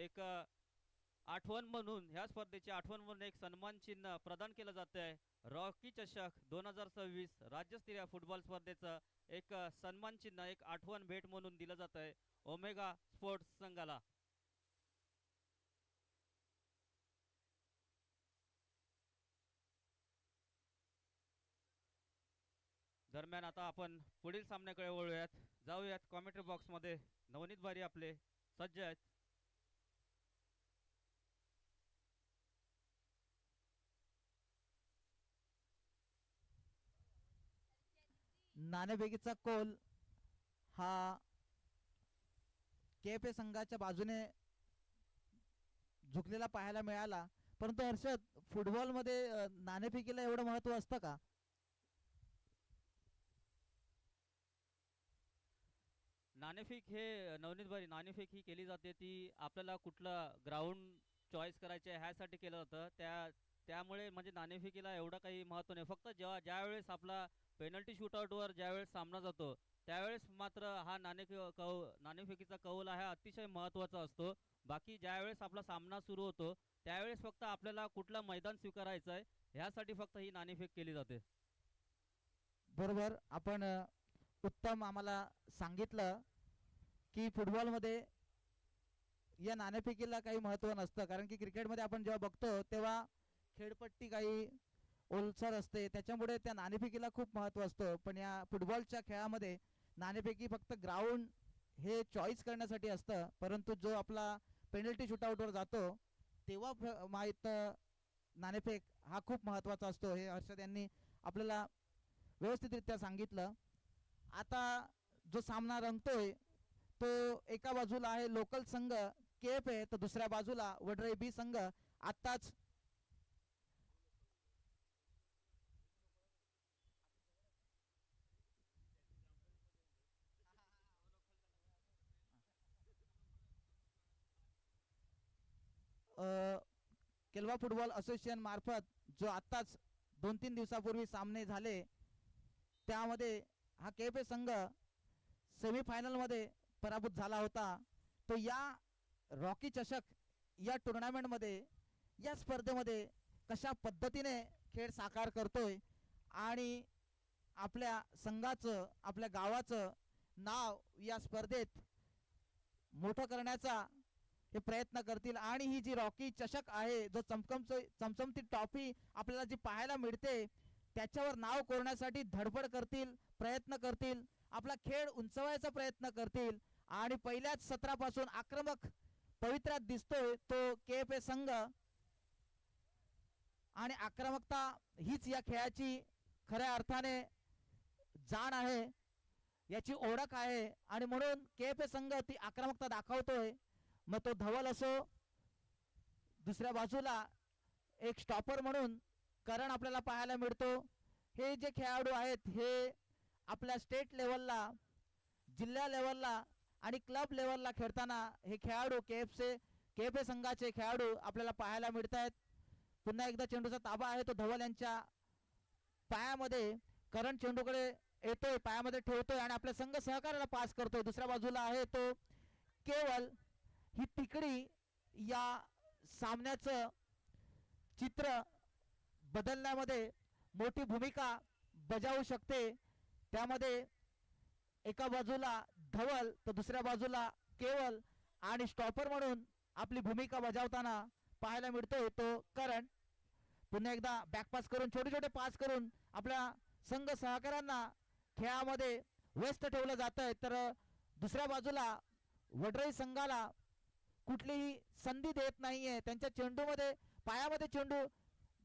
एक आठवण म्हणून ह्या स्पर्धेची आठवण म्हणून एक सन्मान चिन्ह प्रदान केलं जात आहे। रॉकी चषक 2026 राज्यस्तरीय फुटबॉल स्पर्धेचं एक सन्मान चिन्ह एक आठवण भेट म्हणून दिलं जात आहे ओमेगा स्पोर्ट्स संघाला। दरम्यान आता आपण पुढील सामन्याकडे वळूयात, जाऊयात कॉमेंट्री बॉक्स मध्ये। नवनीत भारी आपले सज्ज आहेत। नाणेफेकीचा कोल हा केएफए संघाच्या बाजूने झुकलेला पाहायला मिळाला, परंतु हर्षद फुटबॉलमध्ये नाणेफेकीला एवढं महत्त्व असतं का? नाणेफेक हे नवनीत भारी नाणेफेक ही केली जाते ती आपल्याला कुठला ग्राउंड चॉईस करायचे ह्यासाठी केलं जातं। त्यामुळे म्हणजे नाणेफेकीला एवढं काही महत्त्व नाही। फक्त जेव्हा ज्यावेळेस आपला पेनल्टी शूटआउटवर ज्यावेळेस सामना जातो त्यावेळेस मात्र हा नाणेफेकीचा कौल हा अतिशय महत्त्वाचा असतो। बाकी ज्यावेळेस आपला सामना सुरू होतो त्यावेळेस फक्त आपल्याला कुठला मैदान स्वीकारायचं आहे ह्यासाठी फक्त ही नाणेफेक केली जाते। बरोबर, आपण उत्तम आम्हाला सांगितलं की फुटबॉलमध्ये या नाणेफेकीला काही महत्त्व नसतं, कारण की क्रिकेटमध्ये आपण जेव्हा बघतो तेव्हा खेळपट्टी काही ओलसर असते, त्याच्यामुळे त्या नाणेफेकीला खूप महत्त्व असतं। पण या फुटबॉलच्या खेळामध्ये नाणेफेकी फक्त ग्राउंड हे चॉईस करण्यासाठी असतं, परंतु जो आपला पेनल्टी शूटआउटवर जातो तेव्हा माहीत नाणेफेक हा खूप महत्त्वाचा असतो। हे हर्षद यांनी आपल्याला व्यवस्थितरित्या सांगितलं। आता जो सामना रंगतोय तो एका बाजूला आहे लोकल संघ केएफए, तर दुसऱ्या बाजूला वडराई बी संघ। आत्ताच केलवा फुटबॉल असोसिएशन मार्फत जो आत्ताच 2-3 दिवसापूर्वी सामने झाले त्यामध्ये हा केएफए संघ सेमीफायनलमध्ये पराभूत झाला होता। तो या रॉकी चषक या टुर्नामेंटमध्ये या स्पर्धेमध्ये कशा पद्धतीने खेळ साकार करतोय आणि आपल्या संघाचं आपल्या गावाचं नाव या स्पर्धेत मोठं करण्याचा हे प्रयत्न करतील। आणि ही जी रॉकी चषक आहे, जो चमचमती ट्रॉफी आपल्याला जी पाहायला मिळते, त्याच्यावर नाव कोरण्यासाठी धडपड करतील, प्रयत्न करतील, आपला खेळ उंचवायचा प्रयत्न करतील। आणि पहिल्याच सत्रापासून आक्रमक पवित्रात दिसतोय तो केएफए संघ। आणि आक्रमकता हीच या खेळाची खऱ्या अर्थाने जाण आहे, याची ओळख आहे, आणि म्हणून केएफए संघ ती आक्रमकता दाखवतोय। मग तो धवल असो, दुसऱ्या बाजूला एक स्टॉपर म्हणून करण आपल्याला पाहायला मिळतो। हे जे खेळाडू आहेत हे आपल्या स्टेट लेवलला, जिल्हा लेवलला आणि क्लब लेवलला खेळताना हे खेळाडू केएफए संघाचे खेळाडू आपल्याला पाहायला मिळत आहेत। पुन्हा एकदा चेंडूचा ताबा आहे तो धवल यांच्या पायामध्ये, करण चेंडूकडे येतोय, पायामध्ये ठेवतोय आणि आपल्या संघ सहकार्याला पास करतोय। दुसऱ्या बाजूला आहे तो केवल। ही तिकडी या सामन्याचं चित्र बदलण्यामध्ये मोठी भूमिका बजावू शकते। त्यामध्ये एका बाजूला धवल तर दुसऱ्या बाजूला केवल, आणि स्टॉपर म्हणून आपली भूमिका बजावताना पाहायला मिळतोय तो करण। पुन्हा एकदा बॅकपास करून छोटे छोटे पास करून आपल्या संघ सहकाऱ्यांना खेळामध्ये व्यस्त ठेवलं जात आहे। तर दुसऱ्या बाजूला वडराई संघाला कुठलीही संधी देत नाहीये, त्यांच्या चेंडूमध्ये पायामध्ये चेंडू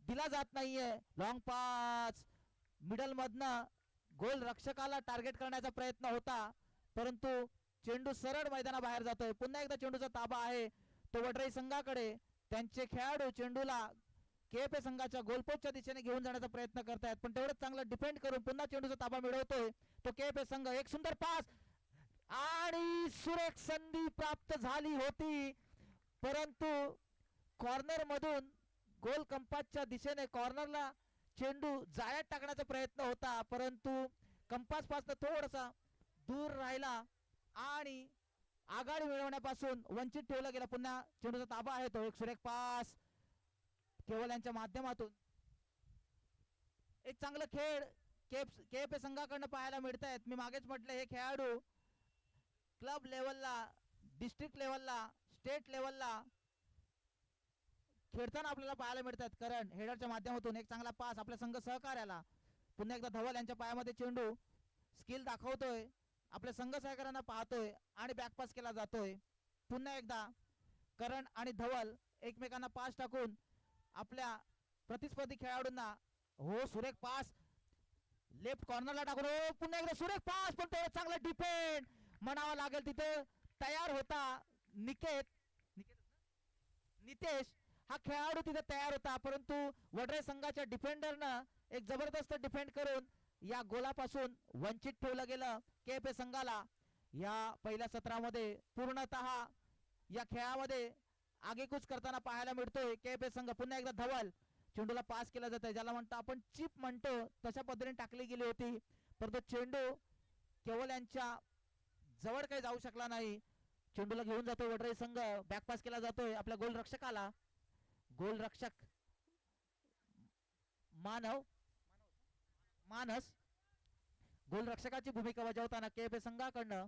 दिला जात नाहीये। लॉंग पास मिडल मधनं गोल रक्षकाला टार्गेट करण्याचा प्रयत्न होता, परंतु चेंडू सरळ मैदानाबाहेर जातोय। पुन्हा एकदा चेंडूचा ताबा आहे तो वडराई संघाकडे। त्यांचे खेळाडू चेंडूला केएफए संघाच्या गोलपोस्टच्या दिशेने घेऊन जाण्याचा प्रयत्न करतायत, पण तेवढंच चांगलं डिफेंड करून पुन्हा चेंडूचा ताबा मिळवतोय तो केएफए संघ। एक सुंदर पास आणि सुरेख संधी प्राप्त झाली होती, परंतु कॉर्नर मधून गोल कंपासच्या दिशेने कॉर्नरला चेंडू जाळ्यात टाकण्याचा प्रयत्न होता, परंतु कंपास पासून थोडासा दूर राहिला आणि आघाडी मिळवण्यापासून वंचित ठेवलं गेलं. पुन्हा चेंडूचा ताबा आहे तो एक सुरेख पास केवळ यांच्या माध्यमातून. एक चांगलं खेळ केएफए संघाकडनं पाहायला मिळत आहेत. मी मागेच म्हटलं हे खेळाडू क्लब लेवलला, डिस्ट्रिक्ट लेवलला, स्टेट लेवलला खेळताना आपल्याला पाहायला मिळतात. कारण हेडरच्या माध्यमातून एक चांगला पास आपल्या संघ सहकार्याला. पुन्हा एकदा धवल यांच्या पायामध्ये चेंडू स्किल दाखवतोय, आपल्या संघ सहकार्यांना पाहतोय आणि बॅकपास केला जातोय. पुन्हा एकदा करण आणि धवल एकमेकांना पास टाकून आपल्या प्रतिस्पर्धी खेळाडूंना. हो सुरेख पास लेफ्ट कॉर्नरला टाकून. हो पुन्हा एकदा सुरेख पास, पण तेवढं चांगला डिफेंड म्हणावं लागेल. तिथे तयार होता नितेश हा खेळाडू तिथे तयार होता, परंतु वडराई संघाच्या डिफेंडरनं एक जबरदस्त डिफेंड करून या गोलापासून वंचित ठेवलं गेलं केएफए संघाला. या पहिल्या सत्रामध्ये पूर्णतः या खेळामध्ये आगेकूच करताना पाहायला मिळतोय केएफए संघ. पुन्हा एकदा धवल चेंडूला पास केला जातोय, ज्याला म्हणतो आपण चिप म्हणतो तशा पद्धतीने टाकली गेली होती, परंतु चेंडू केवळ यांच्या जवळ काही जाऊ शकला नाही. चेंडूला घेऊन जातोय वडराई संघ, बॅकपास केला जातोय आपल्या गोलरक्षकाला. गोलरक्षक मानस गोलरक्षकाची भूमिका बजावताना केएफए संघाकडनं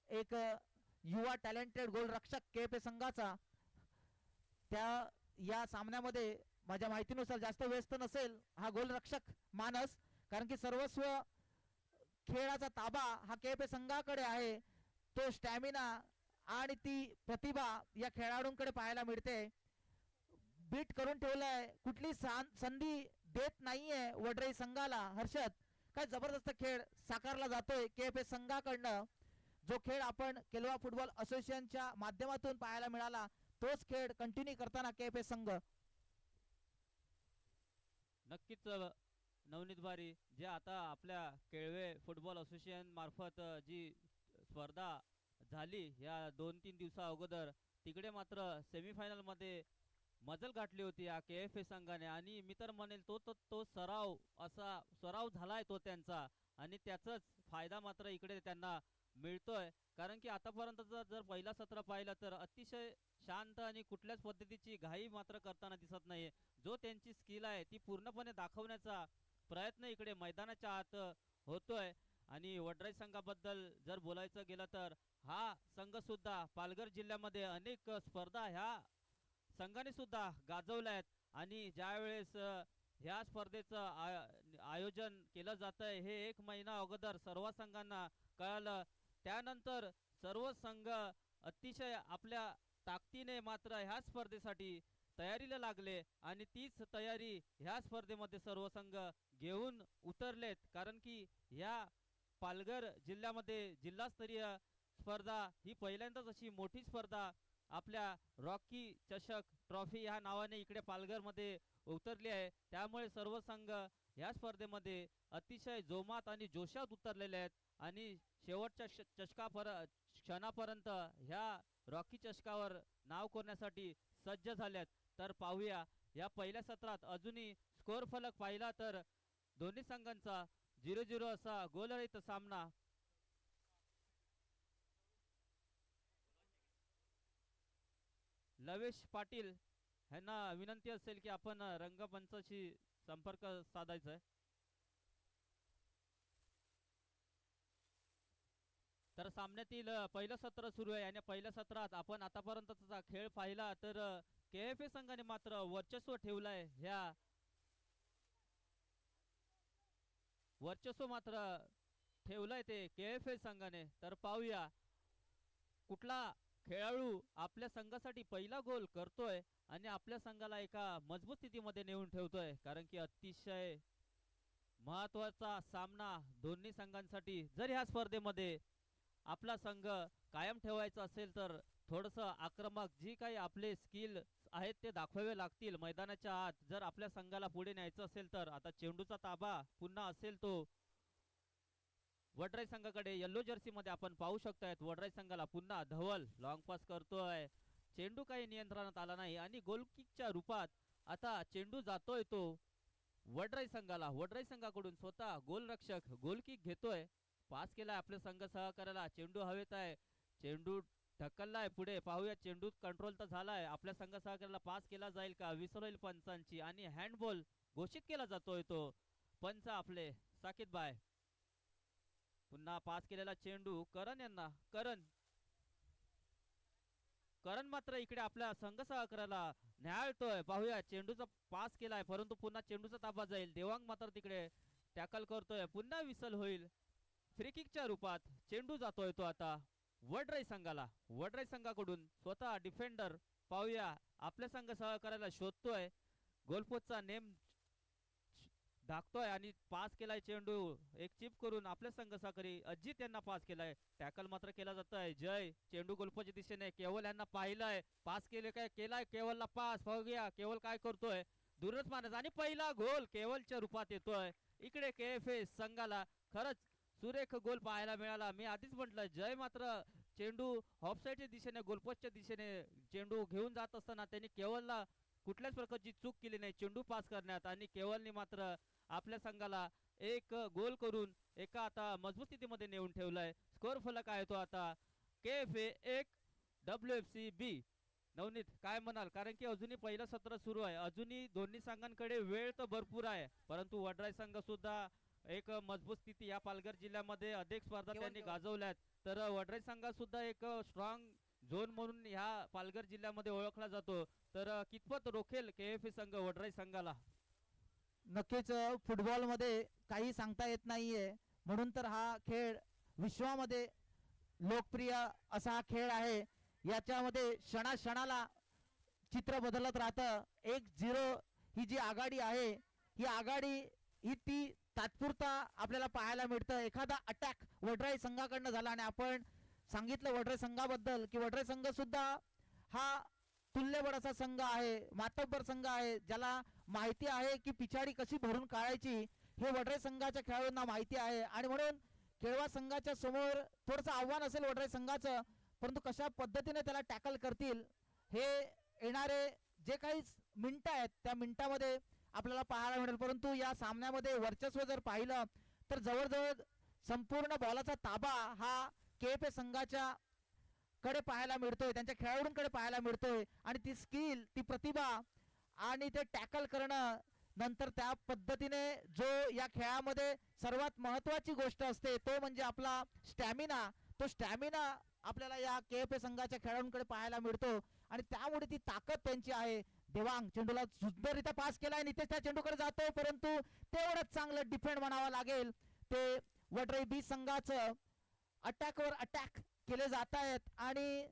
एक युवा टॅलेंटेड गोलरक्षक केएफए संघाचा. त्या या सामन्यामध्ये माझ्या माहितीनुसार जास्त व्यस्त नसेल हा गोलरक्षक मानस, कारण की सर्वस्व खेळाचा ताबा हा केएफए संघाकडे आहे. तो स्टॅमिना आणि ती प्रतिभा या खेळाडूंकडे पाहायला मिळते. बीट करून ठेवलाय, कुठली संधी देत नाहीये वडराई संघाला. हर्षद काय जबरदस्त खेळ साकारला जातोय केएफए संघाकडनं. जो खेळ आपण केलवा फुटबॉल असोसिएशनच्या माध्यमातून पाहायला मिळाला तोच खेळ कंटिन्यू करताना केएफए संघ. नक्कीच नवनीत बारी, जे आता आपल्या केळवे फुटबॉल असोसिएशन मार्फत जी स्पर्धा झाली या 2-3 दिवसा अगोदर, तिकडे मात्र सेमीफायनल मध्ये मजल गाठली होती या केएफए संघाने. आणि मी तर म्हणेल तो सराव झालाय तो त्यांचा, आणि त्याचाच फायदा मात्र इकडे त्यांना मिळतोय. कारण की आतापर्यंत जर पहिला सत्र पाहिलं तर अतिशय शांत आणि कुठल्याच पद्धतीची घाई मात्र करताना दिसत नाहीये. जो त्यांची स्किल आहे ती पूर्णपणे दाखवण्याचा प्रयत्न इकडे मैदानाच्या आत होतोय. आणि वडराई संघाबद्दल जर बोलायचं गेलं तर हा संघ सुद्धा पालघर जिल्ह्यामध्ये अनेक स्पर्धा ह्या संघाने सुद्धा गाजवल्या आहेत. आणि ज्यावेळेस ह्या स्पर्धेचं आयोजन केलं जातंय हे 1 महिना अगोदर सर्व संघांना कळालं. त्यानंतर सर्व संघ अतिशय आपल्या ताकदीने मात्र ह्या स्पर्धेसाठी तयारीला लागले, आणि तीच तयारी ह्या स्पर्धेमध्ये सर्व संघ घेऊन उतरलेत. कारण की ह्या पालघर जिल्ह्यामध्ये जिल्हास्तरीय स्पर्धा ही पहिल्यांदाच अशी मोठी स्पर्धा आपल्या रॉकी चषक ट्रॉफी ह्या नावाने इकडे पालघरमध्ये उतरली आहे. त्यामुळे सर्व संघ ह्या स्पर्धेमध्ये अतिशय जोमात आणि जोशात उतरलेले आहेत, आणि शेवटच्या क्षणापर्यंत ह्या रॉकी चषकावर नाव कोरण्यासाठी सज्ज झाल्यात. तर पाहूया या पहिल्या सत्रात अजूनही स्कोर फलक पाहिला तर दोन्ही संघांचा 0-0 असा गोलरहित सामना. लवेश पाटील यांना विनंती असेल की आपण रंगमंचाशी संपर्क साधायचा आहे. तर सामन्यातील पहिलं सत्र सुरू आहे, आणि पहिल्या सत्रात आपण आतापर्यंतचा खेळ पाहिला तर केएफए संघाने मात्र वर्चस्व ठेवलंय. वर्चस्व मात्र ठेवलंय ते केएफए संघाने. तर पाहूया कुठला खेळाडू आपल्या संघासाठी पहिला गोल करतोय आणि आपल्या संघाला एका मजबूत स्थितीमध्ये नेऊन ठेवतोय. कारण की अतिशय महत्वाचा सामना दोन्ही संघांसाठी. जर ह्या स्पर्धेमध्ये आपला संघ कायम ठेवायचा असेल तर थोडंसं आक्रमक जी काही आपले स्किल आहेत ते दाखवावे लागतील मैदानाच्या आत. जर आपल्या संघाला पुढे न्यायचं असेल तर आता चेंडूचा ताबा पुन्हा असेल तो वडराई संघाकडे. येल्लो जर्सी मध्ये आपण पाहू शकतायत वडराई संघाला पुन्हा धवल लॉंग पास करतोय. चेंडू काही नियंत्रणात आला नाही, आणि गोलकिकच्या रूपात आता चेंडू जातोय तो वडराई संघाला. वडराई संघाकडून स्वतः गोलरक्षक गोलकिक घेतोय. पास केलाय आपल्या संघ सहकार्याला. चेंडू हवेत आहे, चेंडू ढकललाय पुढे, पाहूया चेंडू कंट्रोल तर झालाय, आपल्या संघ सहकार्याला पास केला जाईल का, विसर होईल पंचांची आणि हँडबॉल घोषित केला जातोय तो पंच आपले साकिब बाय. पुन्हा पास केलेला चेंडू करण यांना, करण करण मात्र इकडे आपल्या संघ सहकार्याला न्याळतोय, पाहूया चेंडूचा पास केलाय परंतु पुन्हा चेंडूचा ताबा जाईल, देवांग मात्र तिकडे टॅकल करतोय, पुन्हा विसल होईल. फ्री किकच्या रूपात चेंडू जातोय तो आता वडराई संघाला, वडराई संघाकडून स्वतः डिफेंडर पाहूया आपल्या संघ सहकार्याला शोधतोय, गोलपोस्टचा नेम धाकतोय आणि पास केलाय चेंडू एक चिप करून आपल्या संघ सहकारी अजित यांना पास केलाय, टॅकल मात्र केला जातोय. जय चेंडू गोलपोस्टच्या दिशेने, केवल यांना पाहिलंय, पास केले काय केलाय केवलला पास, पाहूया केवल काय करतोय, दूरच मानस आणि पहिला गोल केवलच्या रूपात येतोय इकडे KFA संघाला. खरंच सुरेख गोल पाहायला मिळाला. मी आधीच म्हटलं जय मात्र चेंडू ऑफसाईडच्या दिशेने गोलपोस्टच्या दिशेने चेंडू घेऊन जात असताना त्यांनी केवलला कुठल्याच प्रकारची चूक केली नाही चेंडू पास करण्यात आणि केवलने मात्र आपल्या संघाला एक गोल करून एका आता मजबूत स्थितीमध्ये नेऊन ठेवलाय. स्कोर फलक आहे तो आता KFA 1 WFC B. नवनीत काय म्हणाल, कारण की अजूनही पहिलं सत्र सुरू आहे, अजूनही दोन्ही संघांकडे वेळ तर भरपूर आहे, परंतु वडराई संघ सुद्धा एक मजबूत स्थिती या पालघर जिल्ह्यामध्ये अनेक स्पर्धा त्यांनी गाजवल्यात, तर वडराई संघ सुद्धा एक स्ट्रॉंग झोन म्हणून ह्या पालघर जिल्ह्यामध्ये ओळखला जातो, तर कितपत रोखेल KFA संघ वडराई संघाला? नक्कीच फुटबॉल मध्ये काही सांगता येत नाहीये, म्हणून तर हा खेळ विश्वामध्ये लोकप्रिय असा हा खेळ आहे. याच्यामध्ये क्षणाक्षणाला चित्र बदलत राहतं. 1-0 ही जी आघाडी आहे, ही आघाडी ही ती तात्पुरता आपल्याला पाहायला मिळतं. एखादा अटॅक वडराई संघाकडनं झाला आणि आपण सांगितलं वडराई संघाबद्दल की वडराई संघ सुद्धा हा तुल्यबळ असा संघ आहे, मातब्बर संघ आहे, ज्याला माहिती आहे की पिछाडी कशी भरून काढायची, हे वडराई संघाच्या खेळाडूंना माहिती आहे आणि म्हणून केळवा संघाच्या समोर थोडंसं आव्हान असेल वडराई संघाचं, परंतु कशा पद्धतीने त्याला टॅकल करतील हे येणारे जे काही मिनिटं आहेत त्या मिनिटामध्ये आपल्याला पाहायला मिळेल. परंतु या सामन्यामध्ये वर्चस्व जर पाहिलं तर जवळजवळ संपूर्ण बॉलाचा ताबा हा KFA संघाच्या कडे पाहायला मिळतोय, त्यांच्या खेळाडूंकडे पाहायला मिळतोय आणि ती स्किल, ती प्रतिभा आणि ते टॅकल करणं, नंतर त्या पद्धतीने जो या खेळामध्ये सर्वात महत्वाची गोष्ट असते तो म्हणजे आपला स्टॅमिना, तो स्टॅमिना आपल्याला या KFA संघाच्या खेळाडूंकडे पाहायला मिळतो आणि त्यामुळे ती ताकद त्यांची आहे. देवांग चेंडूला सुंदररित्या पास केलाय, नितेश त्या चेंडूकडे जातोय, परंतु तेवढंच चांगलं डिफेंड म्हणावं लागेल. ते वडराई B संघाचं अटॅकवर अटॅक केले जात आहेत आणि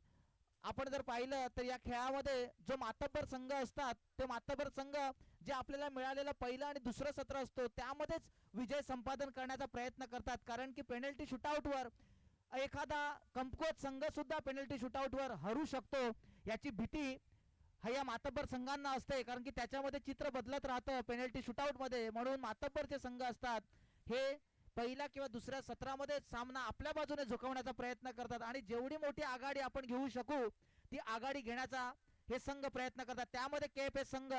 आपण जर पाहिलं तर या खेळामध्ये जो मातब्बर संघ असतात ते मातब्बर संघ जे आपल्याला मिळालेलं पहिलं आणि दुसरं सत्र असतो त्यामध्येच विजय संपादन करण्याचा प्रयत्न करतात, कारण की पेनल्टी शूटआउटवर एखादा कमकुवत संघ सुद्धा पेनल्टी शूटआउटवर हरू शकतो याची भीती या मातब्बर संघांना असते, कारण की त्याच्यामध्ये चित्र बदलत राहतं पेनल्टी शूटआउट मध्ये, म्हणून मातब्बरचे संघ असतात हे पहिल्या किंवा दुसऱ्या सत्रामध्ये सामना आपल्या बाजूने झुकवण्याचा प्रयत्न करतात आणि जेवढी मोठी आघाडी आपण घेऊ शकू ती आघाडी घेण्याचा हे संघ प्रयत्न करतात. त्यामध्ये KFA संघ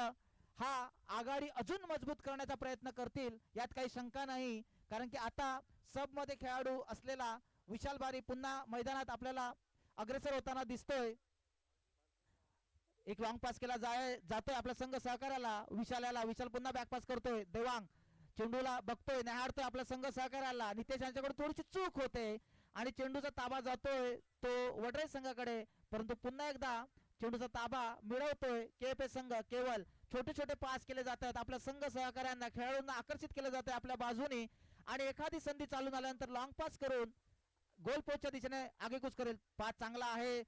हा आघाडी अजून मजबूत करण्याचा प्रयत्न करतील यात काही शंका नाही, कारण की आता सब मध्ये खेळाडू असलेला विशाल बारी पुन्हा मैदानात आपल्याला अग्रेसर होताना दिसतोय. एक लॉंग पास केला जातोय आपला संघ सहकार्याला, विशाल पुन्हा बॅक पास करतोय, देवांग चेंडूला बघतोय, न्याहाळतोय आपला संघ सहकार्याला, नितेश यांच्याकडे थोडीशी चूक होते आणि चेंडूचा ताबा जातोय तो वडराई संघाकडे, परंतु पुन्हा एकदा चेंडूचा ताबा मिळवतोय KFA संघ. केवळ छोटे छोटे पास केले जातात आपल्या संघ सहकार्यांना, खेळाडूंना आकर्षित केले जाते आपल्या बाजूने आणि एखादी संधी चालून आल्यानंतर लॉंग पास करून गोल पोस्टच्या दिशेने आगेकूच करेल. पास चांगला आहे,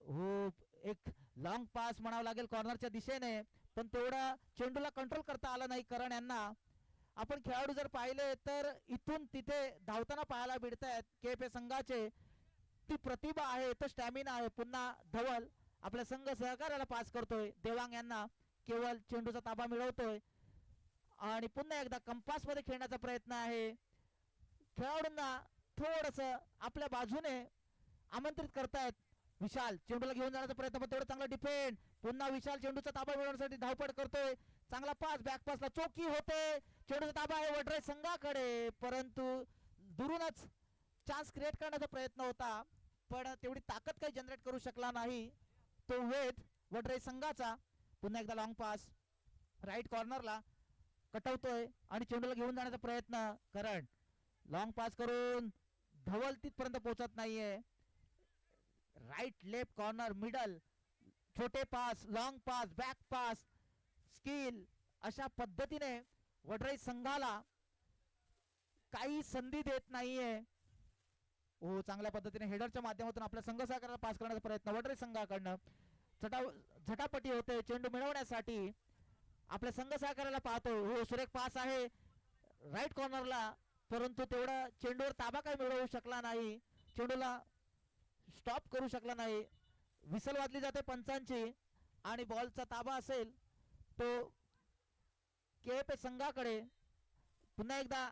हो एक लॉंग पास म्हणावं लागेल कॉर्नरच्या दिशेने, पण तेवढा चेंडूला कंट्रोल करता आला नाही करण यांना. आपण खेळाडू जर पाहिले तर इथून तिथे धावताना पाहायला मिळत आहेत KFA संघाचे, ती प्रतिभा आहे, तो स्टॅमिना आहे. पुन्हा धवल आपल्या संघ सहकार्याला पास करतोय, देवांग यांना केवळ चेंडूचा ताबा मिळवतोय आणि पुन्हा एकदा कंपास मध्ये खेळण्याचा प्रयत्न आहे. खेळाडूंना थोडस आपल्या बाजूने आमंत्रित करतायत. विशाल चेंडूला घेऊन जाण्याचा प्रयत्न, पण तेवढं चांगला डिफेंड, पुन्हा विशाल चेंडूचा ताबा मिळवण्यासाठी धावपळ करतोय, चांगला पास, बॅक पासला चोकी होते, चेंडूचा ताबा आहे वडराई संघाकडे, परंतु दुरूनच चान्स क्रिएट करण्याचा प्रयत्न होता पण तेवढी ताकद काही जनरेट करू शकला नाही तो वेध वडराई संघाचा. पुन्हा एकदा लॉंग पास राईट कॉर्नरला कटवतोय आणि चेंडूला घेऊन जाण्याचा प्रयत्न. करण लॉंग पास करून धवल तिथपर्यंत पोहोचत नाहीये. राईट लेफ्ट कॉर्नर मिडल छोटे pass long pass back pass skill अशा पद्धतीने वडराई संघाला काही संधी देत नाहीये. हो चांगल्या पद्धतीने हेडरच्या माध्यमातून आपल्या संघ सहकार्याला पास करण्याचा प्रयत्न वडराई संघाकडनं. झटापटी होते चेंडू मिळवण्यासाठी आपल्या संघ सहकार्याला पाहतो. हो सुरेख पास आहे राईट कॉर्नरला परंतु तेवढा चेंडूवर ताबा काही मिळवू शकला नाही. चेंडूला स्टॉप करू शकला नाही. विसल वाजली जाते पंचांची आणि बॉलचा ताबा असेल तो केप संघाकडे. पुन्हा एकदा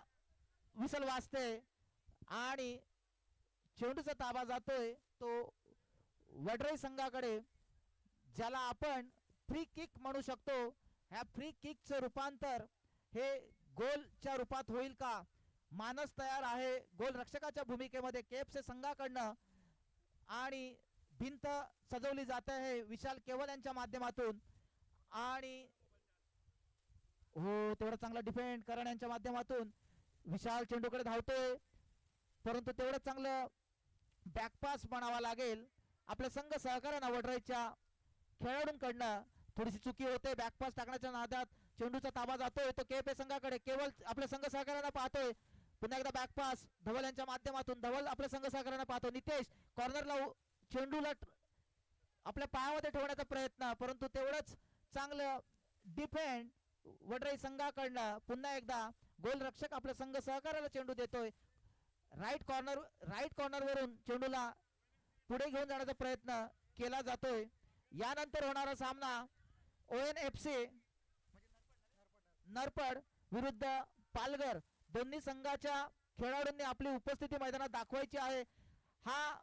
विसल वाजते आणि चेंडूचा ताबा जातोय तो वडराई संघाकडे ज्याला आपण फ्री किक म्हणू शकतो. ह्या फ्री किकचं रूपांतर हे गोलच्या रूपात होईल का. मानस तयार आहे गोल रक्षकाच्या भूमिकेमध्ये केएफसी संघाकडनं आणि भिंत सजवली जाते आहे विशाल केवल यांच्या माध्यमातून. आणि हो तेवढा चांगला डिफेंड करण यांच्या माध्यमातून विशाल चेंडूकडे धावतोय परंतु तेवढं चांगलं बॅकपास म्हणावा लागेल आपल्या संघ सहकार्यानं वडराईच्या खेळाडूंकडनं. थोडीशी चुकी होते बॅकपास टाकण्याच्या नादात चेंडूचा ताबा जातोय तो केपे संघाकडे. केवळ आपल्या संघ सहकार्यानं पाहतोय. पुन्हा एकदा बॅकपास धवल यांच्या माध्यमातून धवल आपल्या संघ सहकार्यानं पाहतो. नितेश कॉर्नरला चेंडूला आपल्या पायामध्ये ठेवण्याचा प्रयत्न परंतु तेवढंच चांगलं डिफेंड वडराई संघाकडनं. पुन्हा एकदा गोल रक्षक आपल्या संघ सहकार्याला चेंडू देतोय. राईट कॉर्नर वरून चेंडूला पुढे घेऊन जाण्याचा प्रयत्न केला जातोय. यानंतर होणारा सामना ONFC नरपड विरुद्ध पालघर. दोन्ही संघाच्या खेळाडूंनी आपली उपस्थिती मैदानात दाखवायची आहे. हा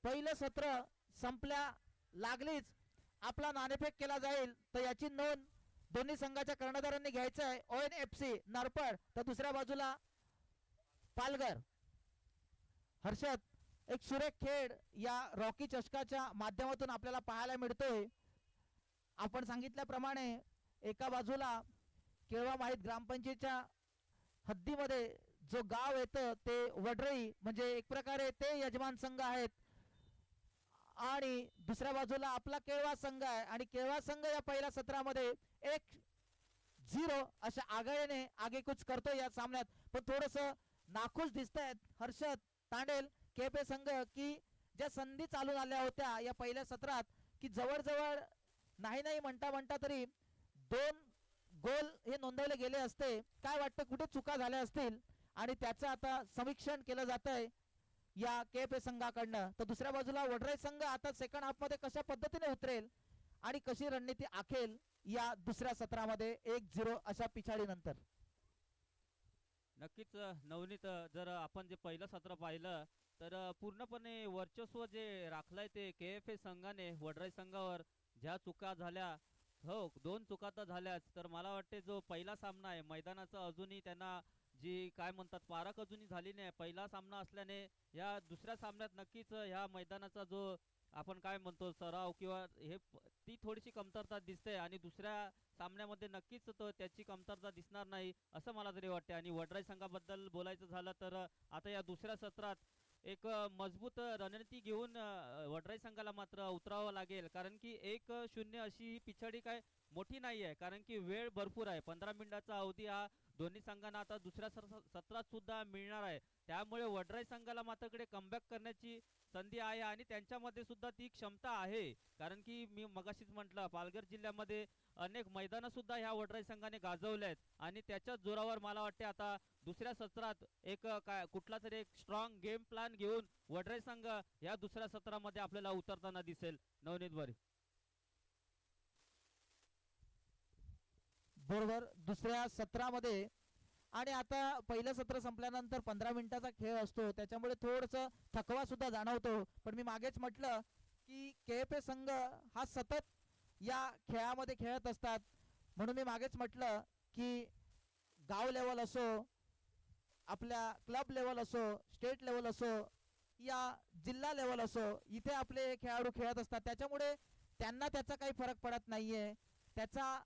पहिलं सत्र संपल्या लागलीच आपला नाणेफेक केला जाईल तर याची नोंद दोन्ही संघाच्या कर्णधारांनी घ्यायचं आहे. ONFC नरपड तर दुसऱ्या बाजूला पालघर. हर्षद एक सुरेख खेळ या रॉकी चषकाच्या माध्यमातून आपल्याला पाहायला मिळतोय. आपण सांगितल्याप्रमाणे एका बाजूला केळवा माहीत ग्रामपंचायतच्या हद्दीमध्ये जो गाव येतं ते वडराई म्हणजे एक प्रकारे ते यजमान संघ आहेत आणि दुसऱ्या बाजूला आपला केळवा संघ आहे आणि केळवा संघ या पहिल्या सत्रामध्ये 1-0 अशा आघाडीने आगेकूच करतो या सामन्यात. पण थोडस नाखुश दिसतायत हर्षद तांडेल केपे संघ की ज्या संधी चालून आल्या होत्या या पहिल्या सत्रात की जवळजवळ नाही म्हणता तरी 2 गोल हे नोंदवले गेले असते. काय वाटतं कुठे चुका झाल्या असतील आणि त्याचं आता समीक्षण केलं जात आहे या केपे संघाकडनं. तर दुसऱ्या बाजूला वडराई संघ आता सेकंड हाफ मध्ये कशा पद्धतीने उतरेल आणि कशी रणनीती आखेल या दुसऱ्या सत्रामध्ये 1-0 अशा पिछाडीनंतर. नक्कीच नवनीत जर आपण जे पहिलं सत्र पाहिलं तर पूर्णपणे वर्चस्व जे राखलंय ते KFA संघाने वडराई संघावर. ज्या चुका झाल्या हो 2 चुका तर झाल्याच तर मला वाटते जो पहिला सामना आहे मैदानाचा अजूनही त्यांना जी काय म्हणतात पारख अजूनही झाली नाही. पहिला सामना असल्याने या दुसऱ्या सामन्यात नक्कीच ह्या मैदानाचा जो आपण काय म्हणतो सराव किंवा हे ती थोडीशी कमतरता दिसते आणि दुसऱ्या सामन्यामध्ये नक्कीच तो त्याची कमतरता दिसणार नाही असं मला तरी वाटते. आणि वडराई संघाबद्दल बोलायचं झालं तर आता या दुसऱ्या सत्रात एक मजबूत रणनीती घेऊन वडराई संघाला मात्र उतरावं लागेल कारण की 1-0 अशी पिछाडी काय मोठी नाही आहे कारण की वेळ भरपूर आहे. 15 मिनिटाचा अवधी हा दोन्ही संघांना आता दुसऱ्या सत्रात सुद्धा मिळणार आहे. त्यामुळे वडराई संघाला मात्र कमबॅक करण्याची संधी आहे आणि त्यांच्यामध्ये सुद्धा ती क्षमता आहे कारण की मी मगाशीच म्हटलं पालघर जिल्ह्यामध्ये अनेक मैदानं सुद्धा ह्या वडराई संघाने गाजवले आहेत आणि त्याच्याच जोरावर मला वाटते आता दुसऱ्या सत्रात एक काय कुठला तरी एक स्ट्रॉंग गेम प्लॅन घेऊन वडराई संघ या दुसऱ्या सत्रामध्ये आपल्याला उतरताना दिसेल. नवनीत बरे बरोबर दुसऱ्या सत्रामध्ये आणि आता पहिलं सत्र संपल्यानंतर 15 मिनिटाचा खेळ असतो त्याच्यामुळे थोडस थकवा सुद्धा जाणवतो. पण मी मागेच म्हटलं की KFA संघ हा सतत या खेळामध्ये खेळत असतात म्हणून मी मागेच म्हटलं की गाव लेवल असो आपल्या क्लब लेवल असो स्टेट लेवल असो या जिल्हा लेवल असो इथे आपले खेळाडू खेळत असतात, त्याच्यामुळे त्यांना त्याचा काही फरक पडत नाहीये. त्याचा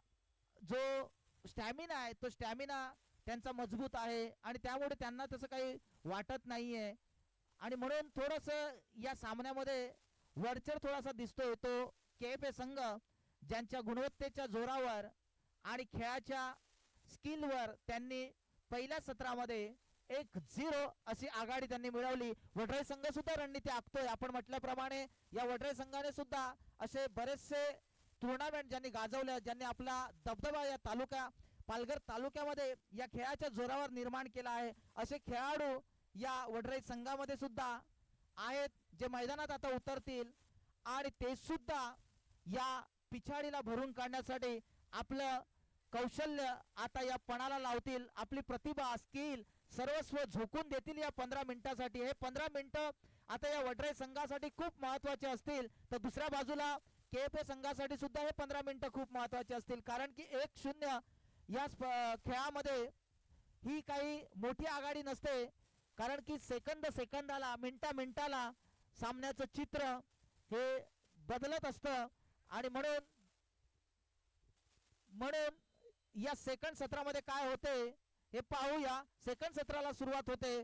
जो स्टॅमिना आहे तो स्टॅमिना त्यांचा मजबूत आहे आणि त्यामुळे त्यांना तसं काही वाटत नाहीये. आणि म्हणून थोडस या सामन्यामध्ये वरचढ थोडासा दिसतोय तो KFA संघ, ज्यांच्या गुणवत्तेच्या जोरावर आणि खेळाच्या स्किलवर त्यांनी पहिल्या सत्रामध्ये 1-0 अशी आघाडी त्यांनी मिळवली. वडराई संघ सुद्धा रणनीती आखतोय. आपण म्हटल्याप्रमाणे या वडराई संघाने सुद्धा असे बरेचसे टुर्नामेंट ज्यांनी गाजवल्या, ज्यांनी आपला दबदबा या पालघर तालुक्यामध्ये या खेळाच्या जोरावर निर्माण केला आहे, असे खेळाडू या वडराई संघामध्ये सुद्धा आहेत जे मैदानात आता उतरतील आणि ते सुद्धा या पिछाडीला भरून काढण्यासाठी आपलं कौशल्य आता या पणाला लावतील, आपली प्रतिभा स्किल सर्वस्व झोकून देतील या 15 मिनिटासाठी. हे 15 मिनिटं आता या वडराई संघासाठी खूप महत्वाचे असतील, तर दुसऱ्या बाजूला KFA संघासाठी सुद्धा हे 15 मिनिटं खूप महत्वाचे असतील, कारण की 1-0 या खेळामध्ये ही काही मोठी आघाडी नसते, कारण की सेकंदाला मिनिटाला सामन्याचं चित्र हे बदलत असतं. आणि म्हणून या सेकंड सत्रामध्ये काय होते हे पाहूया. सेकंड सत्राला सुरुवात होते.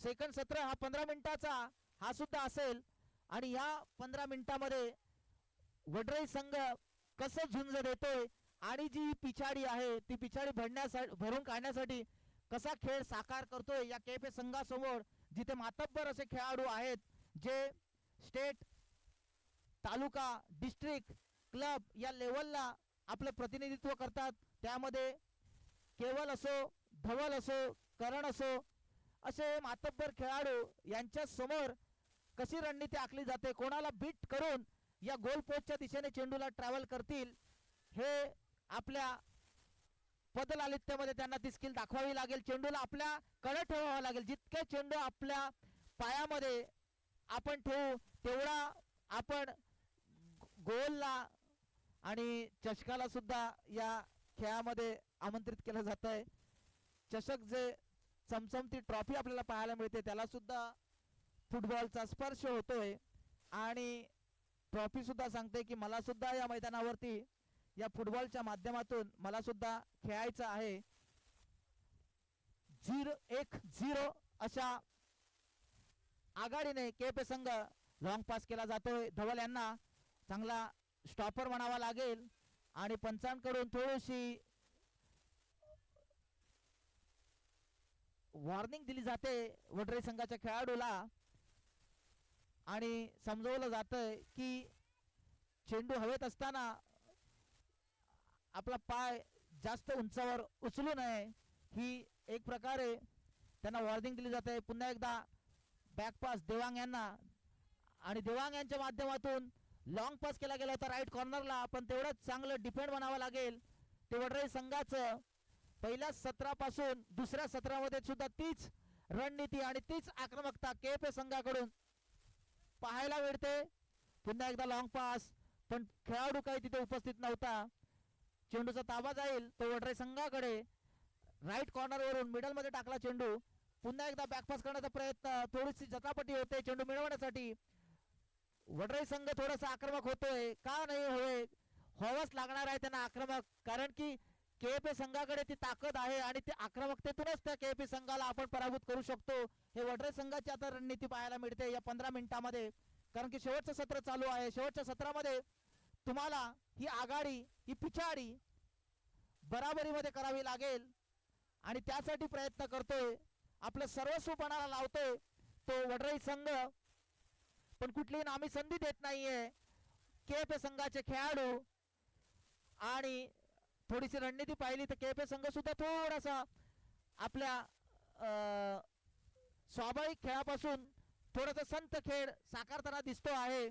सेकंड सत्र हा 15 मिनिटाचा हा सुद्धा असेल आणि या 15 मिनिटामध्ये वडराई संघ कसं झुंज देतोय आणि जी पिछाडी आहे ती पिछाडी भरून काढण्यासाठी कसा खेळ साकार करतोय या KFA संघासमोर, जिथे मातब्बर असे खेळाडू आहेत जे स्टेट, तालुका, डिस्ट्रिक्ट, क्लब या लेवलला आपलं प्रतिनिधित्व करतात. त्यामध्ये केवल असो, धवल असो, करण असो, असे मातब्बर खेळाडू यांच्या समोर कशी रणनीती आखली जाते, कोणाला बीट करून या गोल पोस्टच्या दिशेने चेंडूला ट्रॅव्हल करतील, हे आपल्या पदलालित्यामध्ये त्यांना ती स्किल दाखवावी लागेल. चेंडूला आपल्या कडे ठेवावा लागेल. जितके चेंडू आपल्या पायामध्ये आपण ठेवू तेवढा आपण गोलला आणि चषकाला सुद्धा या खेळामध्ये आमंत्रित केलं जात आहे. चषक जे चमचमती ट्रॉफी आपल्याला पाहायला मिळते त्याला सुद्धा फुटबॉलचा स्पर्श होतोय आणि ट्रॉफी सुद्धा सांगते की मला सुद्धा या मैदानावरती या फुटबॉलच्या माध्यमातून मला सुद्धा खेळायचं आहे. 1-0 अशा आघाडीने KFA संघ लॉंग पास केला जातोय. धवल यांना चांगला स्टॉपर म्हणावा लागेल आणि पंचांकडून थोडीशी वॉर्निंग दिली जाते वडराई संघाच्या खेळाडूला आणि समजवलं जातंय की चेंडू हवेत असताना आपला पाय जास्त उंचावर उचलू नये, ही एक प्रकारे त्यांना वॉर्निंग दिली जाते. पुन्हा एकदा बॅक पास देवांग यांना आणि देवांग यांच्या माध्यमातून लॉंग पास केला गेला होता राईट कॉर्नरला, पण तेवढंच चांगलं डिफेंड म्हणावं लागेल. ते वडराई संघाचं पहिल्या सत्रापासून दुसऱ्या सत्रामध्ये सुद्धा तीच रणनीती आणि तीच आक्रमकता KFA संघाकडून पाहायला मिळते. पुन्हा एकदा लॉंग पास, पण खेळाडू काही तिथे उपस्थित नव्हता. चेंडूचा ताबा जाईल तो वडराई संघाकडे. राईट कॉर्नरवरून मिडल मध्ये टाकला चेंडू. पुन्हा एकदा बॅकपास करण्याचा प्रयत्न, थोडीशी जटापटी होते चेंडू मिळवण्यासाठी. वडराई संघ थोडासा आक्रमक होतोय, का नाही व्हावंच लागणार आहे त्यांना आक्रमक, कारण की KFA संघाकडे ती ताकद आहे आणि ते आक्रमकतेतूनच त्या KFA संघाला आपण पराभूत करू शकतो. हे वडराई संघाची आता रणनीती पाहायला मिळते या 15 मिनिटांमध्ये, कारण की शेवटचं सत्र चालू आहे. शेवटच्या सत्रामध्ये तुम्हाला ही आघाडी, ही पिछाडी बराबरीमध्ये करावी लागेल आणि त्यासाठी प्रयत्न करतोय, आपलं सर्वस्व पणाला लावतोय तो वडराई संघ, पण कुठलीही नामी संधी देत नाहीये KFA संघाचे खेळाडू. आणि थोडीशी रणनीती पाहिली तर KFA संघ सुद्धा थोडासा आपल्या स्वाभाविक खेळापासून थोडासा संत खेळ साकारताना दिसतो आहे,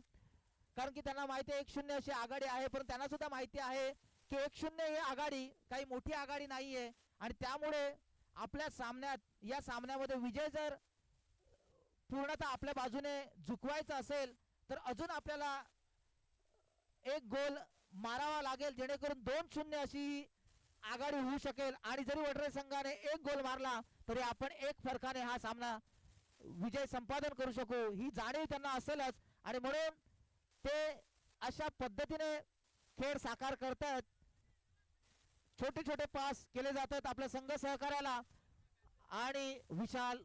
कारण की त्यांना माहिती आहे 1-0 अशी आघाडी आहे, पण त्यांना सुद्धा माहिती आहे की 1-0 ही आघाडी काही मोठी आघाडी नाहीये आणि त्यामुळे आपल्या सामन्यात या सामन्यामध्ये विजय जर पूर्णतः आपल्या बाजूने झुकवायचा असेल तर अजून आपल्याला एक गोल मारावा लागेल, जेणेकरून 2-0 अशी आघाडी होऊ शकेल. आणि जरी वडराई संघाने एक गोल मारला तरी आपण एक फरकाने हा सामना विजय संपादन करू शकू ही जाणीव त्यांना असेलच आणि म्हणून ते अशा पद्धतीने खेळ साकार करतात. छोटे छोटे पास केले जातात आपल्या संघ सहकार्याला आणि विशाल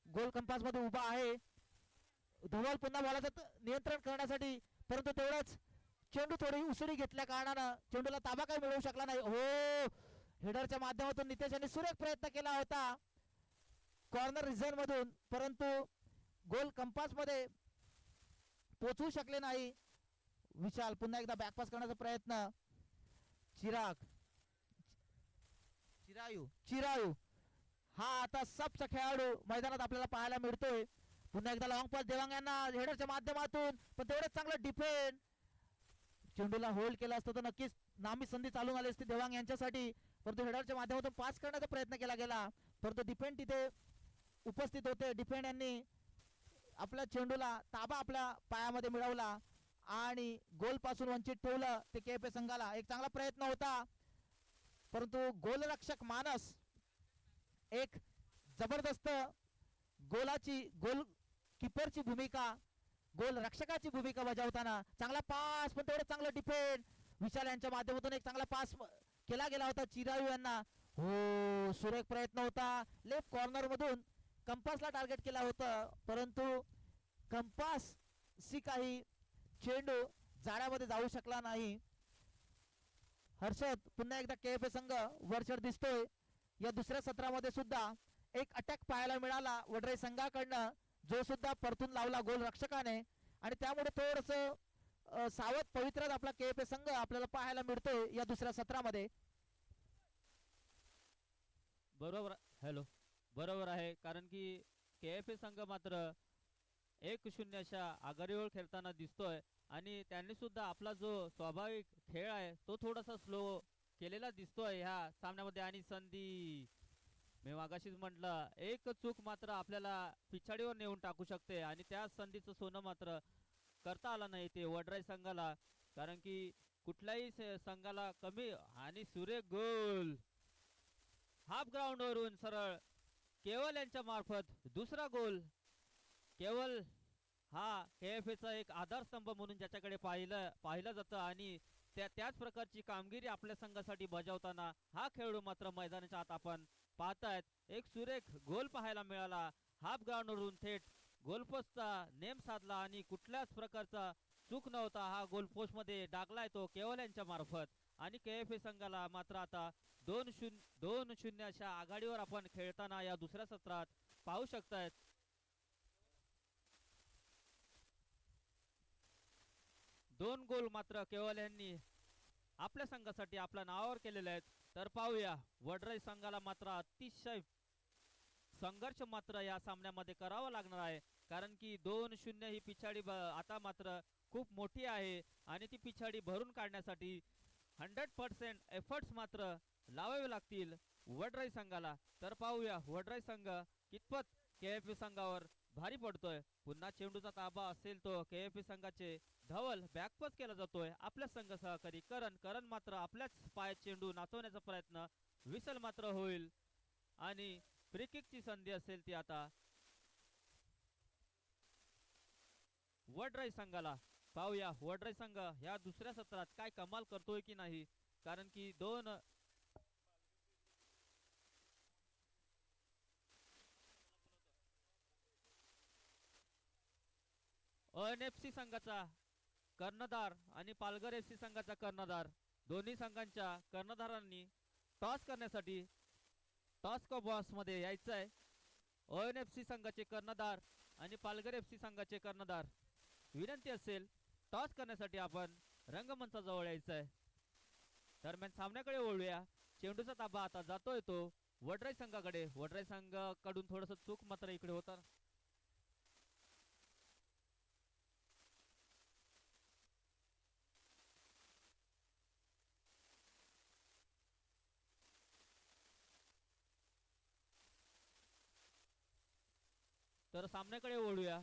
गोल कंपास मध्ये उभा आहे. धवल पुन्हा बॉलाचं नियंत्रण करण्यासाठी, परंतु तेवढंच चेंडू थोडी उसळी घेतल्या कारणानं चेंडूला ताबा काही मिळवू शकला नाही. हो, हेडरच्या माध्यमातून नितेश यांनी सुरेख प्रयत्न केला होता कॉर्नर रिजन मधून, परंतु गोल कंपास मध्ये पोहोचू शकले नाही. विशाल पुन्हा एकदा बॅकपास करण्याचा प्रयत्न. चिरायू हा आता सबचा खेळाडू मैदानात आपल्याला पाहायला मिळतोय. पुन्हा एकदा लॉंग पास देवांग यांना हेडरच्या माध्यमातून, पण तेवढंच चांगलं डिफेंड. चेंडूला होल्ड केला असतं तर नक्कीच नामी संधी चालून आली असती देवांग यांच्यासाठी, परंतु हेडरच्या माध्यमातून पास करण्याचा प्रयत्न केला गेला, परंतु डिफेंड तिथे उपस्थित होते. डिफेंड यांनी आपल्या चेंडूला ताबा आपल्या पायामध्ये मिळवला आणि गोल पासून वंचित ठेवलं ते केएफए संघाला. एक चांगला प्रयत्न होता, परंतु गोलरक्षक मानस एक जबरदस्त गोल कीपरची भूमिका, गोल रक्षकाची भूमिका बजावताना चांगला पास, पण तेवढं चांगलं डिफेंड. विशाल यांच्या माध्यमातून एक चांगला पास केला गेला होता चिरायू यांना. हो, सुरेख प्रयत्न होता. लेफ्ट कॉर्नर मधून कंपासला टार्गेट केला होता, परंतु कंपास सी काही चेंडू जाळ्यामध्ये जाऊ शकला नाही. हर्षद पुन्हा एकदा केएफए संघ वरचढ दिसतोय. या दुसऱ्या सत्रामध्ये सुद्धा एक अटॅक पाहायला मिळाला वडराई संघाकडनं, जो सुद्धा परतून लावला गोल रक्षकाने, आणि त्यामुळे थोडस सावध पवित्रात आपला केएफए संघ आपल्याला पाहायला मिळतोय या दुसऱ्या सत्रामध्ये. बरोबर आहे, कारण की केएफए संघ मात्र 1-0 अशा आघाडीवर खेळताना दिसतोय आणि त्यांनी सुद्धा आपला जो स्वाभाविक खेळ आहे तो थोडासा स्लो केलेला दिसतोय ह्या सामन्यामध्ये. आणि संधी, मी मागाशीच म्हटलं, एक चूक मात्र आपल्याला पिछाडीवर नेऊन टाकू शकते आणि त्या संधीचं सोनं मात्र करता आलं नाही ते वडराई संघाला, कारण की कुठल्याही संघाला कमी. आणि सुरेख गोल हाफ ग्राउंड वरून सरळ केवल यांच्या मार्फत दुसरा गोल. केवल हा केएफएचा एक आधारस्तंभ म्हणून ज्याच्याकडे पाहिलं जातं आणि त्याच प्रकारची कामगिरी आपल्या संघासाठी बजावताना हा खेळाडू मात्र मैदानाच्या आत आपण पाहतायत. एक सुरेख गोल पाहायला मिळाला, हाफ ग्राउंड वरून थेट गोलपोस्टचा नेम साधला आणि कुठल्याच प्रकारचा चूक नव्हता. हा गोलपोस्ट मध्ये डागलाय तो केवल यांच्या मार्फत आणि केएफए संघाला मात्र आता 2-0 अशा आघाडीवर आपण खेळताना या दुसऱ्या सत्रात पाहू शकतायत. दोन गोल मात्र केवल यांनी आपल्या संघासाठी आपल्या नावावर केलेले आहेत. तर पाहूया, वडराई संघाला मात्र अतिशय संघर्ष मात्र या सामन्यामध्ये करावा लागणार आहे, कारण की 2-0 ही पिछाडी आता मात्र खूप मोठी आहे आणि ती पिछाडी भरून काढण्यासाठी 100% एफर्ट्स मात्र लावावे लागतील वडराई संघाला. तर पाहूया वडराई संघ कितपत केएफए संघावर भारी पडतोय. पुन्हा चेंडूचा ताबा असेल तो केएफए संघाचे धवल, बॅकपास केला जातोय आपल्या संघ सहकारी करण मात्र आपल्याच पायात चेंडू नाचवण्याचा प्रयत्न. विसल मात्र होईल आणि फ्री किकची संधी असेल ती आता वडराई संघाला. पाहूया वडराई संघ या दुसऱ्या सत्रात काय कमाल करतोय की नाही, कारण की एनएफसी संघाचा कर्णधार आणि पालघर एफसी संघाचा कर्णधार, दोन्ही संघांच्या कर्णधारांनी टॉस करण्यासाठी टॉस को बॉक्स मध्ये यायचं आहे. ओएनएफसी संघाचे कर्णधार आणि पालघर एफसी संघाचे कर्णधार, विनंती असेल टॉस करण्यासाठी आपण रंगमंचाजवळ यायचं आहे. दरम्यान सामन्याकडे वळूया. चेंडूचा ताबा आता जातोय तो वडराई संघाकडे. वडराई संघाकडून थोडस चूक मात्र इकडे होता. तर सामन्याकडे वळूया.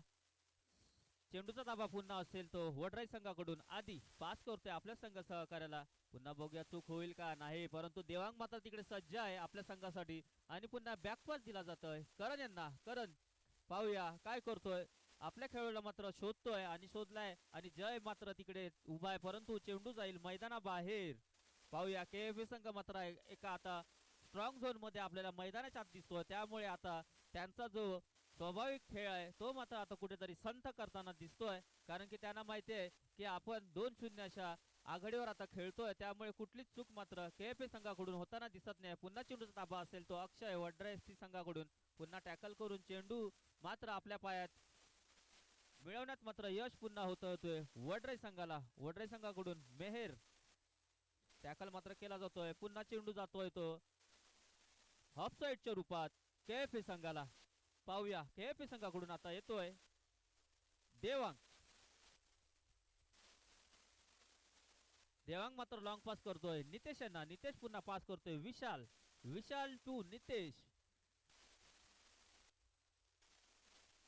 चेंडूचा ताबा पुन्हा असेल तो वडराई संघाकडून. आधी पास करतोय आपल्या संघ सहकार्याला. पुन्हा बघूया चूक होईल का नाही, परंतु देवांग मात्र तिकडे सज्ज आहे आपल्या संघासाठी आणि पुन्हा बॅकपास दिला जातोय करण यांना. करण पाहूया काय करतोय. आपल्या खेळाडूला मात्र शोधतोय आणि शोधलाय आणि जय मात्र तिकडे उभा आहे, परंतु चेंडू जाईल मैदानाबाहेर. पाहूया KFA संघ मात्र एका आता स्ट्रॉंग झोन मध्ये आपल्याला मैदानाच्या आत दिसतोय, त्यामुळे आता त्यांचा जो स्वाभाविक खेळ आहे तो मात्र आता कुठेतरी संथ करताना दिसतोय, कारण की त्यांना माहिती आहे की आपण 2-0 अशा आघाडीवर आता खेळतोय, त्यामुळे कुठलीच चूक मात्र KFA संघाकडून होताना दिसत नाही. पुन्हा चेंडूचा ताबा असेल तो अक्षय वड्रा FC संघाकडून पुन्हा टॅकल करून चेंडू मात्र आपल्या पायात मिळवण्यात मात्र यश पुन्हा होतोय वडराई संघाला. वडराई संघाकडून मेहेर टॅकल मात्र केला जातोय, पुन्हा चेंडू जातोय तो हाफ साईडच्या रूपात KFA संघाला. पाहूया KFA संघाकडून आता येतोय देवांग. देवांग मात्र लॉंग पास करतोय नितेश यांना. नितेश पुन्हा पास करतोय विशाल. विशाल टू नितेश.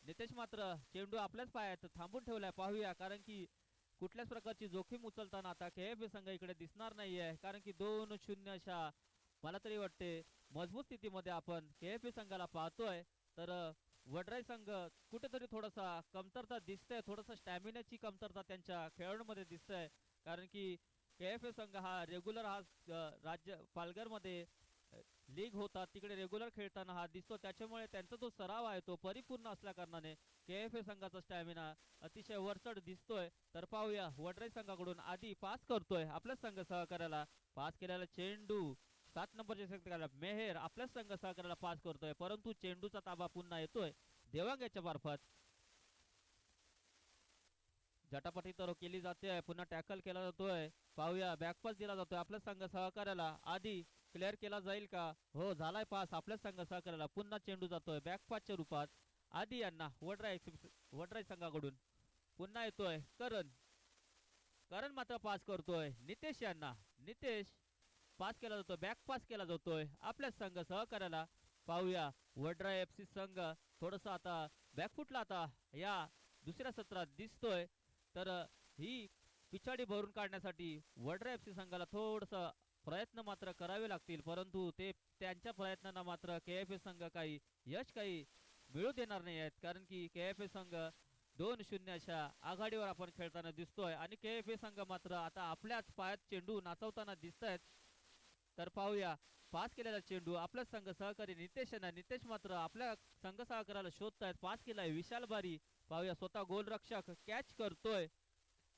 नितेश मात्र चेंडू आपल्याच पायात थांबून ठेवलाय. पाहूया, कारण की कुठल्याच प्रकारची जोखीम उचलताना आता KFA संघ इकडे दिसणार नाहीये, कारण की 2-0 अशा मला तरी वाटते मजबूत स्थितीमध्ये आपण KFA संघाला पाहतोय. तर वडराई संघ कुठेतरी थोडासा कमतरता दिसतंय, थोडासा स्टॅमिनाची कमतरता त्यांच्या खेळाडूंमध्ये दिसतंय, कारण की KFA संघ हा रेग्युलर हा राज्य पालघरमध्ये लीग होता तिकडे रेग्युलर खेळताना हा दिसतो, त्याच्यामुळे त्यांचा जो सराव आहे तो परिपूर्ण असल्या कारणाने KFA संघाचा स्टॅमिना अतिशय वरचढ दिसतोय. तर पाहूया वडराई संघाकडून आधी पास करतोय आपल्या संघ सहकार्याला. पास केलेला चेंडू 7 नंबरच्या षटकाला मेहेर आपल्या संघ सहकार्याला पास करतोय, परंतु चेंडूचा ताबा पुन्हा येतोय देवांग याच्या मार्फत. झटापटी तर केली जाते, पुन्हा टॅकल केला जातोय. पाहूया बॅकपास दिला जातोय आपल्या संघ सहकार्याला. आधी क्लिअर केला जाईल का? हो झालाय पास आपल्या संघ सहकार्याला. पुन्हा चेंडू जातोय बॅकपासच्या रूपात आधी यांना वडराई संघाकडून. पुन्हा येतोय करण. करण मात्र पास करतोय नितेश यांना. नितेश पास केला जातोय, बॅक पास केला जातोय आपल्या संघ सहकार्याला. पाहूया वडराई FC संघ थोडस आता बॅकफुटला आता या दुसऱ्या सत्रात दिसतोय. तर ही पिछाडी भरून काढण्यासाठी वडराई FC संघाला थोडस प्रयत्न मात्र करावे लागतील, परंतु ते त्यांच्या प्रयत्नांना मात्र KFA संघ काही यश काही मिळू देणार नाही आहेत, कारण की KFA संघ 2-0 अशा आघाडीवर आपण खेळताना दिसतोय आणि KFA संघ मात्र आता आपल्याच पायात चेंडू नाचवताना दिसत आहेत. तर पाहूया पास केलेला चेंडू आपला संघ सहकारी नितेश यांना. नितेश मात्र आपल्या संघ सहकार्याला शोधतायत. पास केलाय विशाल बारी. पाहूया स्वतः गोलरक्षक कॅच करतोय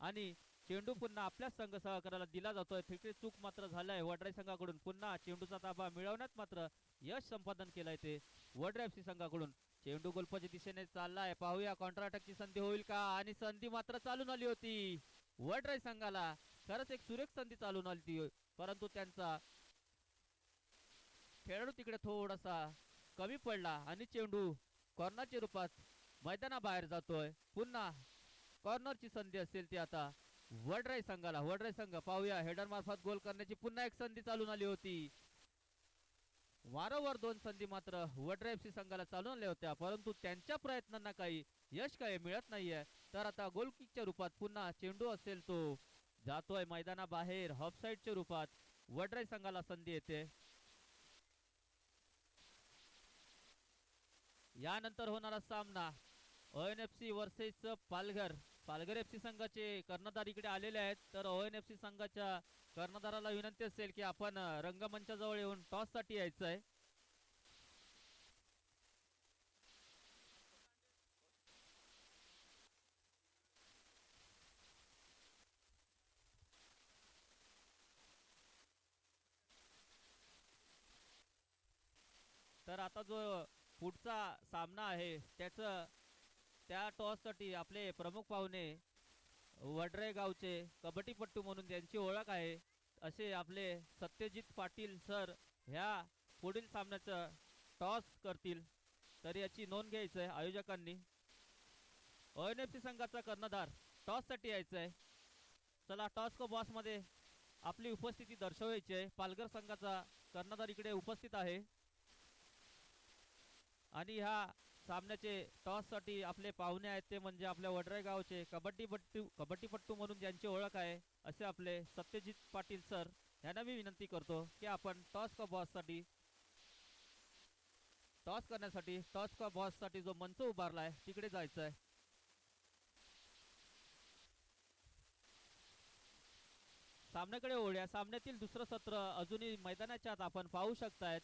आणि चेंडू पुन्हा आपल्या संघ सहकार्याला दिला जातोय. तिकडे चूक मात्र झालाय वडराई संघाकडून. पुन्हा चेंडूचा ताबा मिळवण्यात मात्र यश संपादन केलाय ते वडराई FC संघाकडून. चेंडू गोलपाच्या दिशेने चाललाय. पाहूया कॉन्ट्रा अटॅकची संधी होईल का? आणि संधी मात्र चालून आली होती वडराई संघाला. खरंच एक सुरेख संधी चालून आली ती, परंतु त्यांचा खेळाडू तिकडे थोडासा कमी पडला आणि चेंडू कॉर्नरच्या रूपात मैदानाबाहेर जातोय. पुन्हा कॉर्नरची संधी असेल ती आता वडराई संघाला. वडराई संघ पाहूया हेडर मार्फत गोल करण्याची पुन्हा एक संधी चालून आली होती. वारंवार 2 संधी मात्र वडराई FC संघाला चालून आल्या होत्या, परंतु त्यांच्या प्रयत्नांना काही यश काही मिळत नाहीये. तर आता गोल किकच्या रूपात पुन्हा चेंडू असेल तो जातोय मैदानाबाहेर. हाफ साईडच्या रूपात वडराई संघाला संधी येते. यानंतर होणारा सामना ONFC versus Palghar. Palghar FC संघाचे कर्णधार इकडे आलेले आहेत. तर ONFC संघाच्या कर्णधाराला विनंती असेल की आपण रंगमंचाजवळ येऊन टॉस साठी यायचं आहे. तर आता जो पुढचा सामना आहे त्या टॉस साठी आपले प्रमुख पाहुणे वडराई गावचे कबड्डीपट्टू म्हणून ज्यांची ओळख आहे असे आपले सत्यजित पाटील सर ह्या पुढील सामन्याचं टॉस करतील. तर याची नोंद घ्यायचं आहे आयोजकांनी. ONFC संघाचा कर्णधार टॉस साठी यायचं आहे. चला टॉस को बॉस मध्ये आपली उपस्थिती दर्शवायची आहे. पालघर संघाचा कर्णधार इकडे उपस्थित आहे आणि ह्या सामन्याचे टॉस साठी आपले पाहुणे आहेत ते म्हणजे आपल्या वडराई गावचे कबड्डीपट्टू म्हणून ज्यांची ओळख आहे असे आपले सत्यजित पाटील सर यांना मी विनंती करतो की आपण टॉस का बॉस साठी टॉस करण्यासाठी टॉस का बॉस साठी जो मंच उभारलाय तिकडे जायचं आहे. सामन्याकडे ओढ्या. सामन्यातील दुसरं सत्र अजूनही मैदानाच्या आत आपण पाहू शकतायत.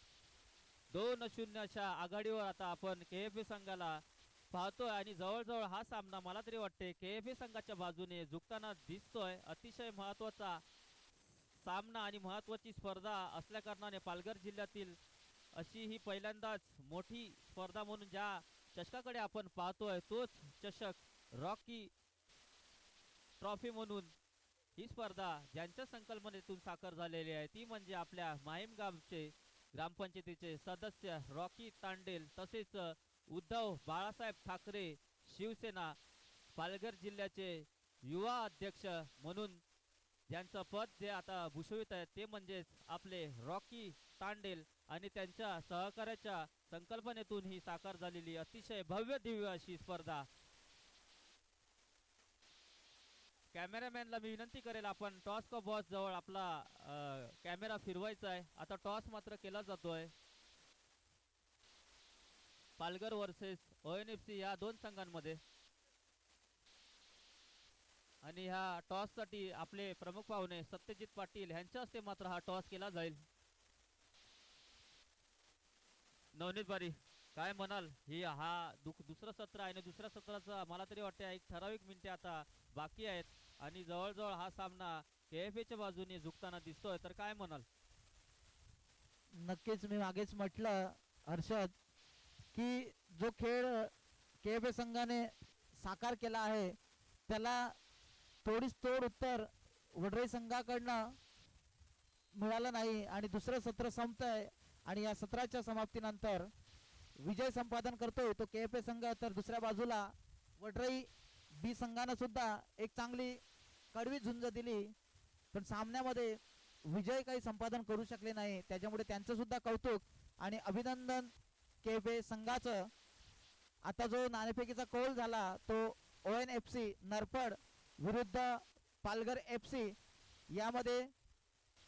2-0 अशा आघाडीवर आता आपण KFA संघाला पाहतोय आणि जवळजवळ हा सामना मला तरी वाटते KFA संघाच्या बाजूने झुकताना दिसतोय. अतिशय महत्वाचा सामना आणि महत्वाची स्पर्धा असल्या कारणाने पालघर जिल्ह्यातील अशी ही पहिल्यांदाच मोठी स्पर्धा म्हणून ज्या चषकाकडे आपण पाहतोय तोच चषक रॉकी ट्रॉफी म्हणून ही स्पर्धा ज्यांच्या संकल्पनेतून साकार झालेली आहे ती म्हणजे आपल्या माहीम गावचे ग्रामपंचायतीचे सदस्य रॉकी तांडेल तसेच उद्धव बाळासाहेब ठाकरे शिवसेना पालघर जिल्ह्याचे युवा अध्यक्ष म्हणून ज्यांचं पद जे आता भूषवित आहेत ते म्हणजेच आपले रॉकी तांडेल आणि त्यांच्या सहकार्याच्या संकल्पनेतून ही साकार झालेली अतिशय भव्य दिव्य अशी स्पर्धा. कॅमेरामॅनला मी विनंती करेल आपण टॉस का बॉस जवळ आपला कॅमेरा फिरवायचा आहे. आता टॉस मात्र केला जातोय. पालघर वर्सेस ONFC या दोन संघांमध्ये आणि ह्या टॉस साठी आपले प्रमुख पाहुणे सत्यजित पाटील यांच्या हस्ते मात्र हा टॉस केला जाईल. नवनीत बारी काय म्हणाल ही दुसरं सत्र आहे आणि दुसऱ्या सत्राचा मला तरी वाटते एक ठराविक मिनिटे आता बाकी आहेत आणि जवळजवळ हा सामना KFA च्या बाजूने झुकताना दिसतोय तर काय म्हणाल? नक्कीच मी मागेच म्हटलं हर्षद की जो खेळ KFA संघाने साकार केला आहे त्याला तोडीस तोड उत्तर वडराई संघाकडनं मिळालं नाही आणि दुसरं सत्र संपतंय आणि या सत्राच्या समाप्तीनंतर विजय संपादन करतोय तो KFA संघ. तर दुसऱ्या बाजूला वडराई B संघानं सुद्धा एक चांगली कडवी झुंज दिली पण सामन्यामध्ये विजय काही संपादन करू शकले नाही. त्याच्यामुळे त्यांचं सुद्धा कौतुक आणि अभिनंदन KFA संघाचं. आता जो नाणेफेकीचा कौल झाला तो ONFC नरपड विरुद्ध पालघर FC यामध्ये